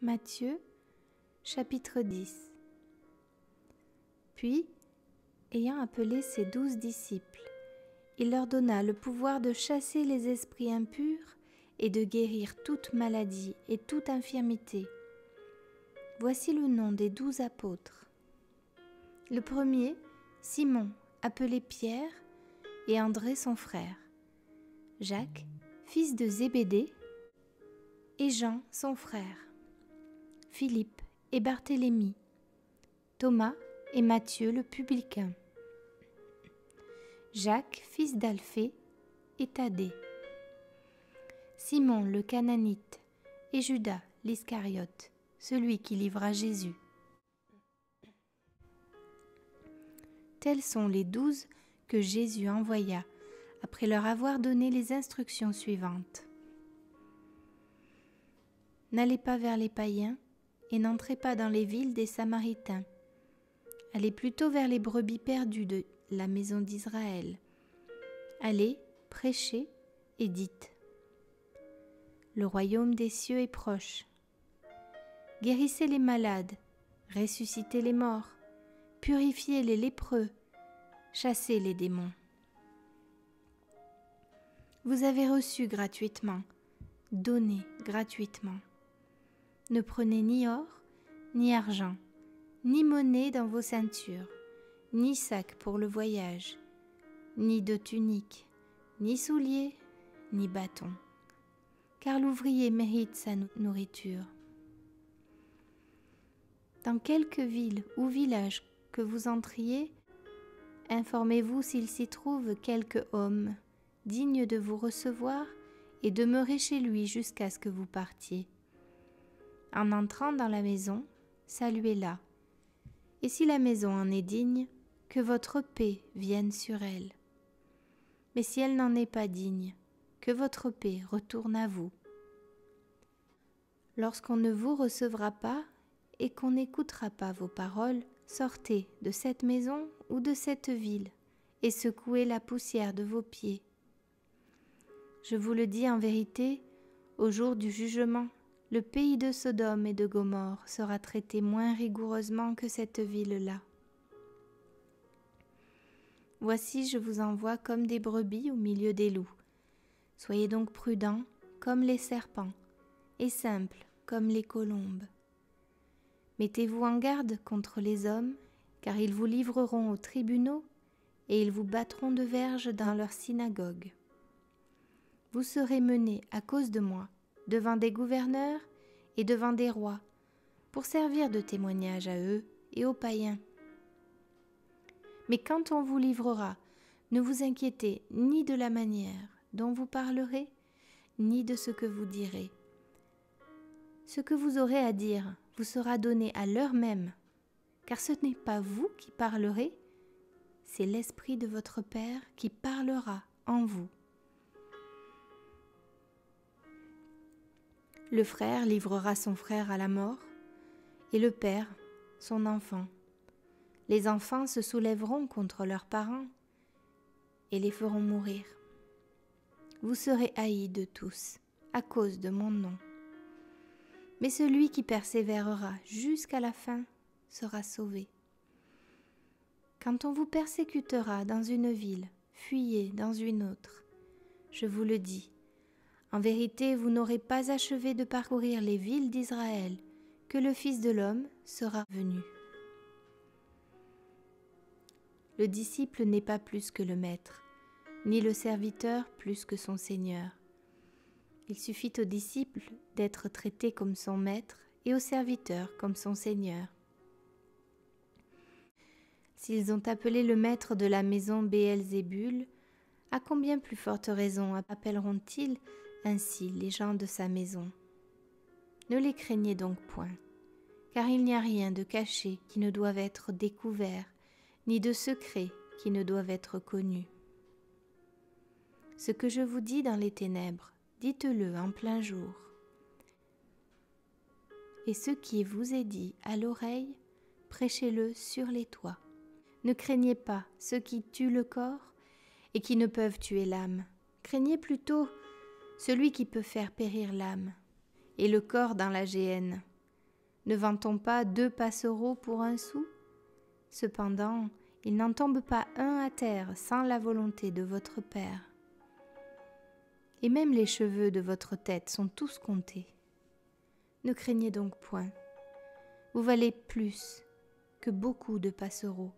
Matthieu, chapitre 10. Puis, ayant appelé ses 12 disciples, il leur donna le pouvoir de chasser les esprits impurs et de guérir toute maladie et toute infirmité. Voici le nom des 12 apôtres. Le premier, Simon, appelé Pierre, et André son frère, Jacques, fils de Zébédée, et Jean son frère, Philippe et Barthélemy, Thomas et Matthieu le publicain, Jacques, fils d'Alphée, et Thaddée, Simon le Cananite, et Judas l'Iscariote, celui qui livra Jésus. Tels sont les 12 que Jésus envoya après leur avoir donné les instructions suivantes. N'allez pas vers les païens et n'entrez pas dans les villes des Samaritains. Allez plutôt vers les brebis perdues de la maison d'Israël. Allez, prêchez et dites : le royaume des cieux est proche. Guérissez les malades, ressuscitez les morts, purifiez les lépreux, chassez les démons. Vous avez reçu gratuitement, donnez gratuitement. Ne prenez ni or, ni argent, ni monnaie dans vos ceintures, ni sac pour le voyage, ni de tunique, ni souliers, ni bâton, car l'ouvrier mérite sa nourriture. Dans quelque ville ou village que vous entriez, informez-vous s'il s'y trouve quelque homme digne de vous recevoir et demeurez chez lui jusqu'à ce que vous partiez. En entrant dans la maison, saluez-la. Et si la maison en est digne, que votre paix vienne sur elle. Mais si elle n'en est pas digne, que votre paix retourne à vous. Lorsqu'on ne vous recevra pas et qu'on n'écoutera pas vos paroles, sortez de cette maison ou de cette ville et secouez la poussière de vos pieds. Je vous le dis en vérité, au jour du jugement, le pays de Sodome et de Gomorrhe sera traité moins rigoureusement que cette ville-là. Voici, je vous envoie comme des brebis au milieu des loups. Soyez donc prudents comme les serpents et simples comme les colombes. Mettez-vous en garde contre les hommes, car ils vous livreront aux tribunaux et ils vous battront de verges dans leurs synagogues. Vous serez menés à cause de moi devant des gouverneurs et devant des rois, pour servir de témoignage à eux et aux païens. Mais quand on vous livrera, ne vous inquiétez ni de la manière dont vous parlerez, ni de ce que vous direz. Ce que vous aurez à dire vous sera donné à l'heure même, car ce n'est pas vous qui parlerez, c'est l'Esprit de votre Père qui parlera en vous. Le frère livrera son frère à la mort, et le père son enfant. Les enfants se soulèveront contre leurs parents et les feront mourir. Vous serez haïs de tous à cause de mon nom. Mais celui qui persévérera jusqu'à la fin sera sauvé. Quand on vous persécutera dans une ville, fuyez dans une autre. Je vous le dis. En vérité, vous n'aurez pas achevé de parcourir les villes d'Israël que le Fils de l'homme sera venu. Le disciple n'est pas plus que le maître, ni le serviteur plus que son Seigneur. Il suffit au disciple d'être traité comme son maître et au serviteur comme son Seigneur. S'ils ont appelé le maître de la maison Béelzébul, à combien plus forte raison appelleront-ils ainsi les gens de sa maison? Ne les craignez donc point, car il n'y a rien de caché qui ne doive être découvert, ni de secret qui ne doive être connu. Ce que je vous dis dans les ténèbres, dites-le en plein jour. Et ce qui vous est dit à l'oreille, prêchez-le sur les toits. Ne craignez pas ceux qui tuent le corps et qui ne peuvent tuer l'âme. Craignez plutôt celui qui peut faire périr l'âme et le corps dans la géhenne. Ne vend-on pas 2 passereaux pour 1 sou? Cependant, il n'en tombe pas un à terre sans la volonté de votre Père. Et même les cheveux de votre tête sont tous comptés. Ne craignez donc point. Vous valez plus que beaucoup de passereaux.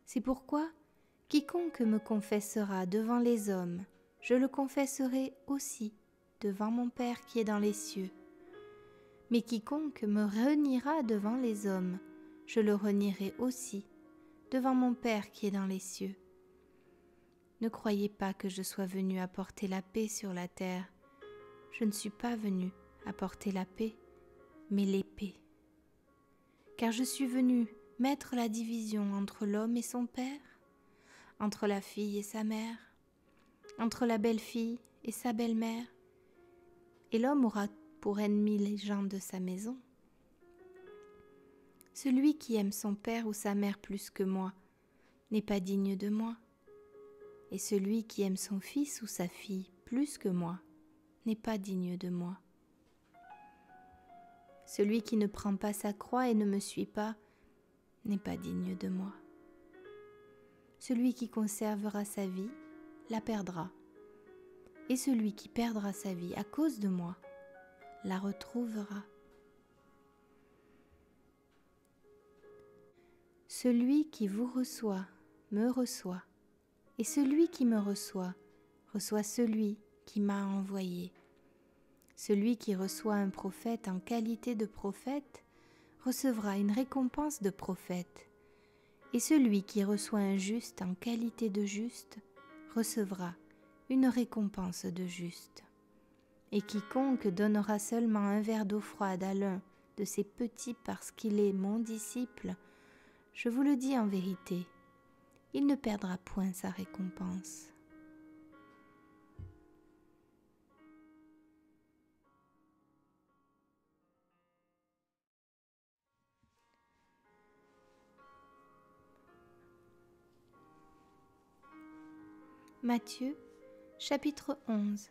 C'est pourquoi, quiconque me confessera devant les hommes, je le confesserai aussi devant mon Père qui est dans les cieux. Mais quiconque me reniera devant les hommes, je le renierai aussi devant mon Père qui est dans les cieux. Ne croyez pas que je sois venu apporter la paix sur la terre. Je ne suis pas venu apporter la paix, mais l'épée. Car je suis venu mettre la division entre l'homme et son père, entre la fille et sa mère, entre la belle-fille et sa belle-mère, et l'homme aura pour ennemis les gens de sa maison. Celui qui aime son père ou sa mère plus que moi n'est pas digne de moi, et celui qui aime son fils ou sa fille plus que moi n'est pas digne de moi. Celui qui ne prend pas sa croix et ne me suit pas n'est pas digne de moi. Celui qui conservera sa vie la perdra, et celui qui perdra sa vie à cause de moi la retrouvera. Celui qui vous reçoit me reçoit, et celui qui me reçoit reçoit celui qui m'a envoyé. Celui qui reçoit un prophète en qualité de prophète recevra une récompense de prophète, et celui qui reçoit un juste en qualité de juste recevra une récompense de juste. Et quiconque donnera seulement un verre d'eau froide à l'un de ces petits parce qu'il est mon disciple, je vous le dis en vérité, il ne perdra point sa récompense. Matthieu, chapitre 11.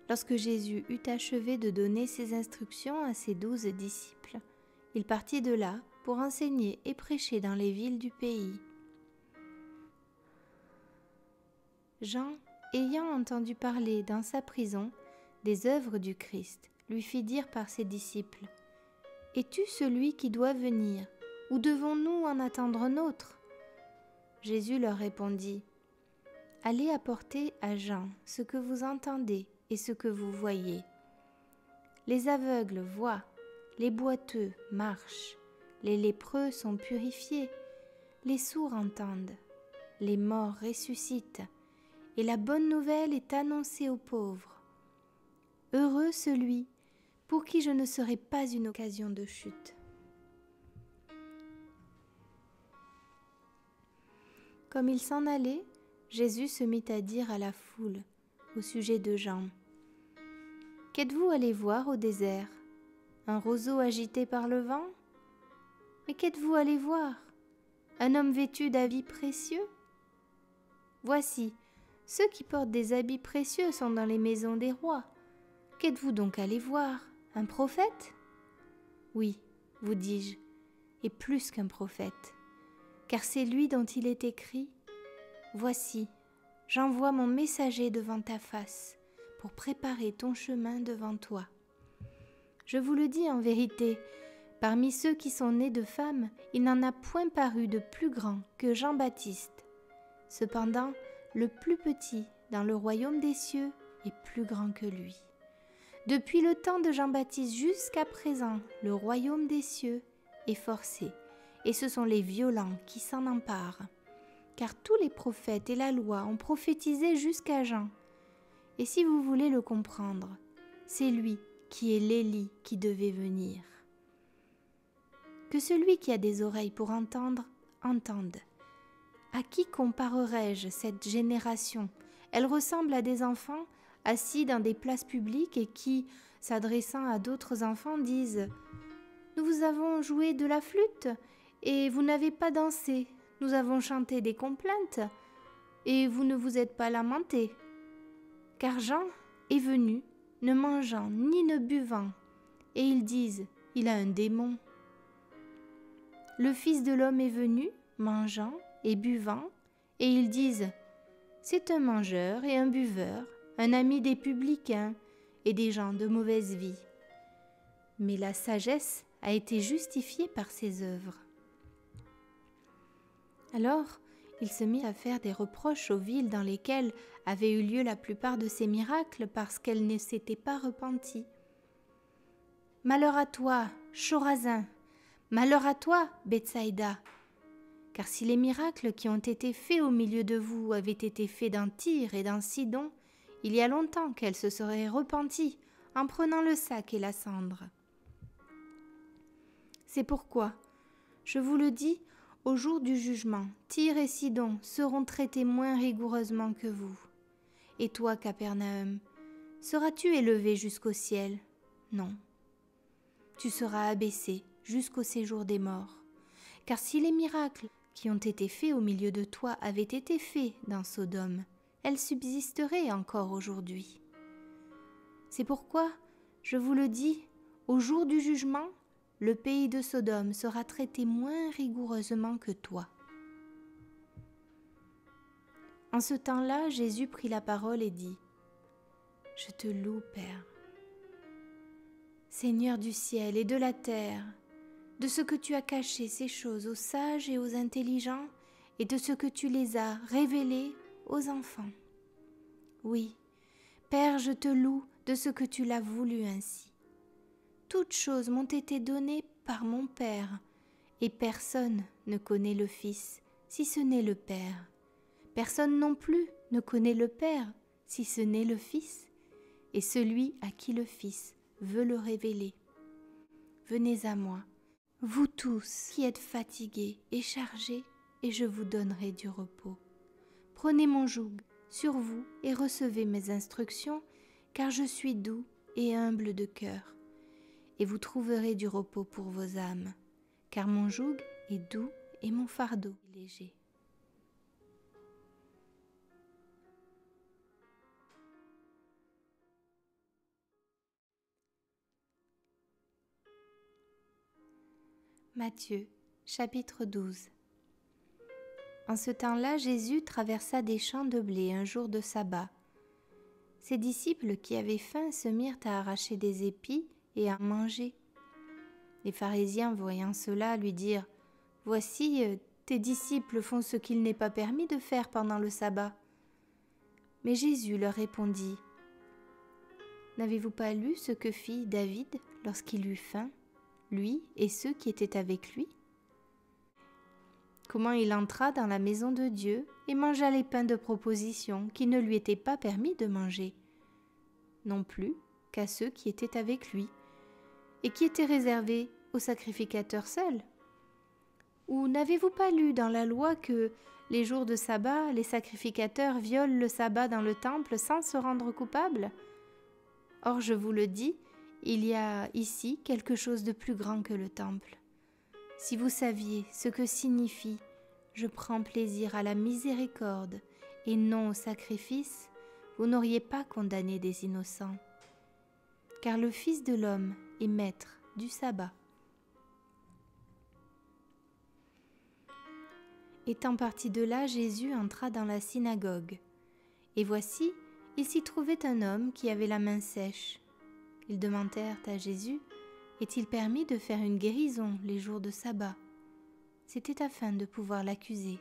Lorsque Jésus eut achevé de donner ses instructions à ses 12 disciples, il partit de là pour enseigner et prêcher dans les villes du pays. Jean, ayant entendu parler dans sa prison des œuvres du Christ, lui fit dire par ses disciples : « Es-tu celui qui doit venir, ou devons-nous en attendre un autre ?» Jésus leur répondit : « Allez apporter à Jean ce que vous entendez et ce que vous voyez. Les aveugles voient, les boiteux marchent, les lépreux sont purifiés, les sourds entendent, les morts ressuscitent, et la bonne nouvelle est annoncée aux pauvres. Heureux celui pour qui je ne serai pas une occasion de chute. » Comme il s'en allait, Jésus se mit à dire à la foule au sujet de Jean : « Qu'êtes-vous allé voir au désert ? Un roseau agité par le vent ? Mais qu'êtes-vous allé voir ? Un homme vêtu d'habits précieux ? Voici, ceux qui portent des habits précieux sont dans les maisons des rois. Qu'êtes-vous donc allé voir ? Un prophète ? Oui, vous dis-je, et plus qu'un prophète, car c'est lui dont il est écrit : Voici, j'envoie mon messager devant ta face pour préparer ton chemin devant toi. Je vous le dis en vérité, parmi ceux qui sont nés de femmes, il n'en a point paru de plus grand que Jean-Baptiste. Cependant, le plus petit dans le royaume des cieux est plus grand que lui. Depuis le temps de Jean-Baptiste jusqu'à présent, le royaume des cieux est forcé, et ce sont les violents qui s'en emparent. Car tous les prophètes et la loi ont prophétisé jusqu'à Jean. Et si vous voulez le comprendre, c'est lui qui est l'Élie qui devait venir. Que celui qui a des oreilles pour entendre, entende. À qui comparerai-je cette génération ? Elle ressemble à des enfants assis dans des places publiques et qui, s'adressant à d'autres enfants, disent : « Nous vous avons joué de la flûte et vous n'avez pas dansé. Nous avons chanté des complaintes et vous ne vous êtes pas lamentés. Car Jean est venu, ne mangeant ni ne buvant, et ils disent : il a un démon. Le Fils de l'homme est venu, mangeant et buvant, et ils disent « C'est un mangeur et un buveur, un ami des publicains et des gens de mauvaise vie. » Mais la sagesse a été justifiée par ses œuvres. Alors, il se mit à faire des reproches aux villes dans lesquelles avaient eu lieu la plupart de ces miracles parce qu'elles ne s'étaient pas repenties. « Malheur à toi, Chorazin! Malheur à toi, Bethsaïda! Car si les miracles qui ont été faits au milieu de vous avaient été faits dans Tyr et dans Sidon, il y a longtemps qu'elles se seraient repenties en prenant le sac et la cendre. C'est pourquoi, je vous le dis, au jour du jugement, Tyr et Sidon seront traités moins rigoureusement que vous. Et toi, Capernaum, seras-tu élevé jusqu'au ciel? Non. Tu seras abaissé jusqu'au séjour des morts. Car si les miracles qui ont été faits au milieu de toi avaient été faits dans Sodome, elles subsisteraient encore aujourd'hui. C'est pourquoi, je vous le dis, au jour du jugement, le pays de Sodome sera traité moins rigoureusement que toi. En ce temps-là, Jésus prit la parole et dit « Je te loue, Père, Seigneur du ciel et de la terre, de ce que tu as caché ces choses aux sages et aux intelligents, et de ce que tu les as révélées aux enfants. Oui, Père, je te loue de ce que tu l'as voulu ainsi. Toutes choses m'ont été données par mon Père, et personne ne connaît le Fils, si ce n'est le Père. Personne non plus ne connaît le Père, si ce n'est le Fils, et celui à qui le Fils veut le révéler. Venez à moi, vous tous qui êtes fatigués et chargés, et je vous donnerai du repos. Prenez mon joug sur vous et recevez mes instructions, car je suis doux et humble de cœur. Et vous trouverez du repos pour vos âmes, car mon joug est doux et mon fardeau est léger. Matthieu, chapitre 12. En ce temps-là, Jésus traversa des champs de blé un jour de sabbat. Ses disciples qui avaient faim se mirent à arracher des épis et à manger. Les pharisiens, voyant cela, lui dirent « Voici, tes disciples font ce qu'il n'est pas permis de faire pendant le sabbat. » Mais Jésus leur répondit « N'avez-vous pas lu ce que fit David lorsqu'il eut faim, lui et ceux qui étaient avec lui ? Comment il entra dans la maison de Dieu et mangea les pains de proposition qui ne lui étaient pas permis de manger, non plus qu'à ceux qui étaient avec lui, et qui étaient réservés aux sacrificateurs seuls. Ou n'avez-vous pas lu dans la loi que, les jours de sabbat, les sacrificateurs violent le sabbat dans le temple sans se rendre coupables ? Or, je vous le dis, il y a ici quelque chose de plus grand que le temple. Si vous saviez ce que signifie « je prends plaisir à la miséricorde et non au sacrifice », vous n'auriez pas condamné des innocents. Car le Fils de l'homme est maître du sabbat. Étant parti de là, Jésus entra dans la synagogue. Et voici, il s'y trouvait un homme qui avait la main sèche. Ils demandèrent à Jésus « Est-il permis de faire une guérison les jours de sabbat ?» C'était afin de pouvoir l'accuser.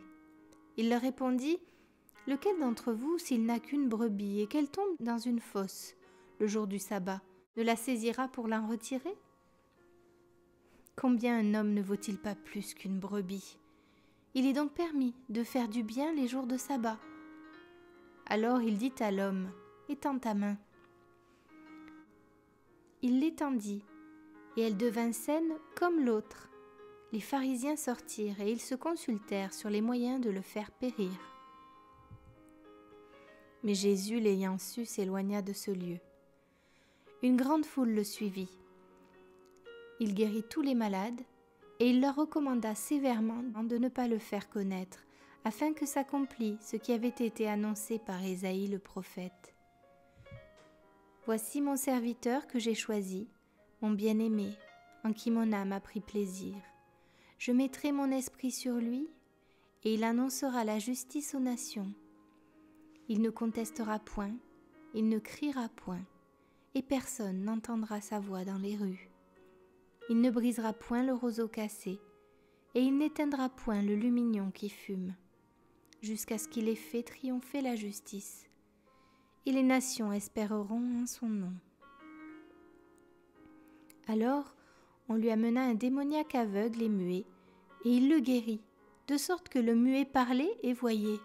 Il leur répondit « Lequel d'entre vous, s'il n'a qu'une brebis et qu'elle tombe dans une fosse le jour du sabbat, ne la saisira pour l'en retirer ? Combien un homme ne vaut-il pas plus qu'une brebis ? Il est donc permis de faire du bien les jours de sabbat. » Alors il dit à l'homme « Étends ta main. » Il l'étendit, et elle devint saine comme l'autre. Les pharisiens sortirent, et ils se consultèrent sur les moyens de le faire périr. Mais Jésus, l'ayant su, s'éloigna de ce lieu. Une grande foule le suivit. Il guérit tous les malades, et il leur recommanda sévèrement de ne pas le faire connaître, afin que s'accomplît ce qui avait été annoncé par Ésaïe le prophète. « Voici mon serviteur que j'ai choisi, mon bien-aimé, en qui mon âme a pris plaisir. Je mettrai mon esprit sur lui, et il annoncera la justice aux nations. Il ne contestera point, il ne criera point, et personne n'entendra sa voix dans les rues. Il ne brisera point le roseau cassé, et il n'éteindra point le lumignon qui fume, jusqu'à ce qu'il ait fait triompher la justice, et les nations espéreront en son nom. Alors on lui amena un démoniaque aveugle et muet, et il le guérit, de sorte que le muet parlait et voyait.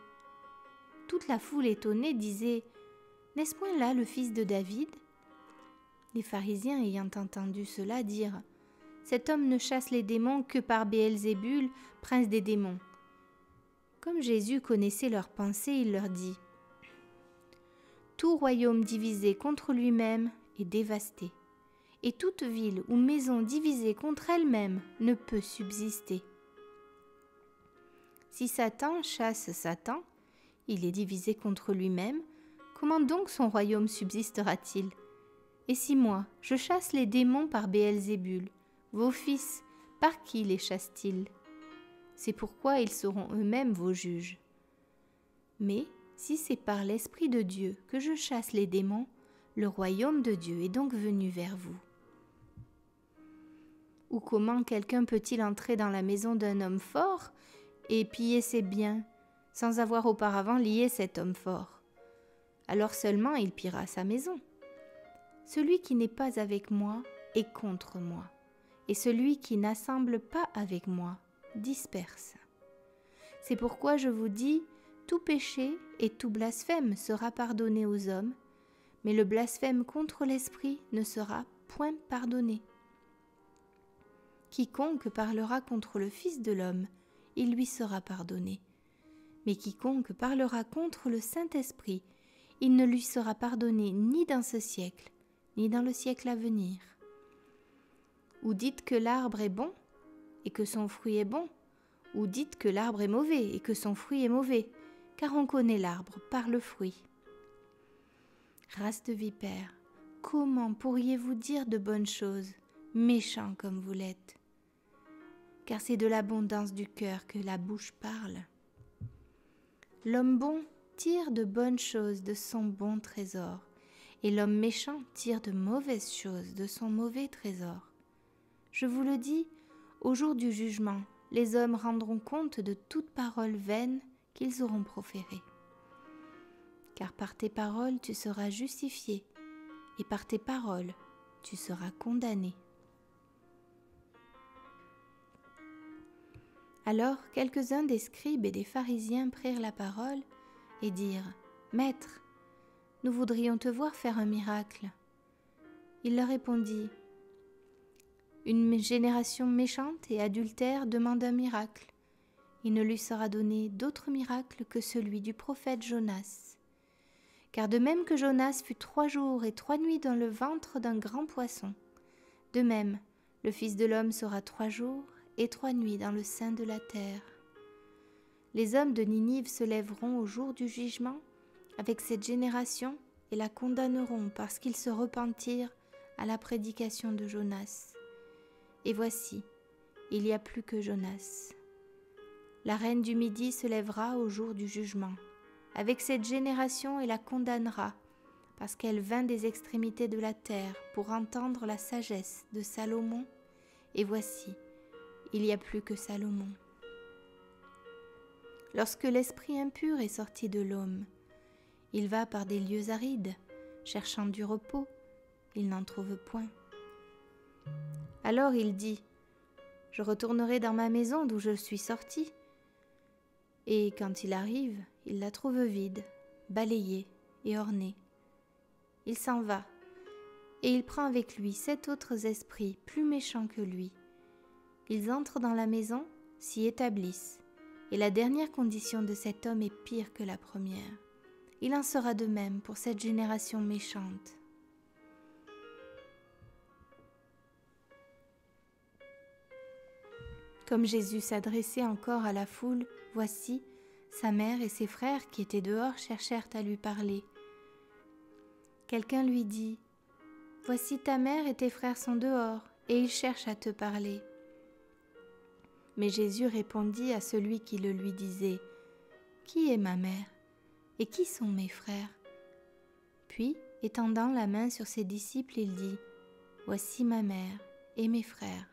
Toute la foule étonnée disait « N'est-ce point là le fils de David ?» Les pharisiens ayant entendu cela dirent « Cet homme ne chasse les démons que par Béelzébul, prince des démons. » Comme Jésus connaissait leurs pensées, il leur dit « Tout royaume divisé contre lui-même est dévasté, et toute ville ou maison divisée contre elle-même ne peut subsister. Si Satan chasse Satan, il est divisé contre lui-même, comment donc son royaume subsistera-t-il? Et si moi, je chasse les démons par Béelzébul, vos fils, par qui les chassent-ils? C'est pourquoi ils seront eux-mêmes vos juges. Mais si c'est par l'Esprit de Dieu que je chasse les démons, le royaume de Dieu est donc venu vers vous. Ou comment quelqu'un peut-il entrer dans la maison d'un homme fort et piller ses biens, sans avoir auparavant lié cet homme fort? Alors seulement il pillera sa maison. Celui qui n'est pas avec moi est contre moi, et celui qui n'assemble pas avec moi disperse. C'est pourquoi je vous dis, tout péché et tout blasphème sera pardonné aux hommes, mais le blasphème contre l'Esprit ne sera point pardonné. Quiconque parlera contre le Fils de l'homme, il lui sera pardonné. Mais quiconque parlera contre le Saint-Esprit, il ne lui sera pardonné ni dans ce siècle, ni dans le siècle à venir. Ou dites que l'arbre est bon, et que son fruit est bon, ou dites que l'arbre est mauvais, et que son fruit est mauvais, car on connaît l'arbre par le fruit. Race de vipères, comment pourriez-vous dire de bonnes choses, méchants comme vous l'êtes? Car c'est de l'abondance du cœur que la bouche parle. L'homme bon tire de bonnes choses de son bon trésor, et l'homme méchant tire de mauvaises choses de son mauvais trésor. Je vous le dis, au jour du jugement, les hommes rendront compte de toute parole vaine qu'ils auront proférée. Car par tes paroles tu seras justifié, et par tes paroles tu seras condamné. Alors quelques-uns des scribes et des pharisiens prirent la parole et dirent « Maître, nous voudrions te voir faire un miracle. » Il leur répondit « Une génération méchante et adultère demande un miracle. Il ne lui sera donné d'autre miracle que celui du prophète Jonas. Car de même que Jonas fut 3 jours et 3 nuits dans le ventre d'un grand poisson, de même le Fils de l'homme sera 3 jours et 3 nuits dans le sein de la terre. Les hommes de Ninive se lèveront au jour du jugement avec cette génération et la condamneront parce qu'ils se repentirent à la prédication de Jonas. Et voici, il y a plus que Jonas. La reine du Midi se lèvera au jour du jugement avec cette génération et la condamnera parce qu'elle vint des extrémités de la terre pour entendre la sagesse de Salomon. Et voici, il y a plus que Salomon. Lorsque l'esprit impur est sorti de l'homme, il va par des lieux arides, cherchant du repos, il n'en trouve point. Alors il dit, « Je retournerai dans ma maison d'où je suis sorti. » Et quand il arrive, il la trouve vide, balayée et ornée. Il s'en va, et il prend avec lui 7 autres esprits plus méchants que lui. Ils entrent dans la maison, s'y établissent, et la dernière condition de cet homme est pire que la première. Il en sera de même pour cette génération méchante. Comme Jésus s'adressait encore à la foule, voici, sa mère et ses frères qui étaient dehors cherchèrent à lui parler. Quelqu'un lui dit, « Voici ta mère et tes frères sont dehors, et il cherche à te parler. » Mais Jésus répondit à celui qui le lui disait, « Qui est ma mère et qui sont mes frères ?» Puis, étendant la main sur ses disciples, il dit, « Voici ma mère et mes frères.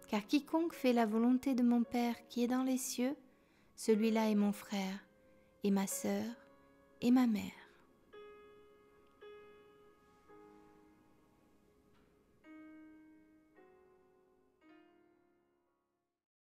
Car quiconque fait la volonté de mon Père qui est dans les cieux, celui-là est mon frère et ma sœur et ma mère. »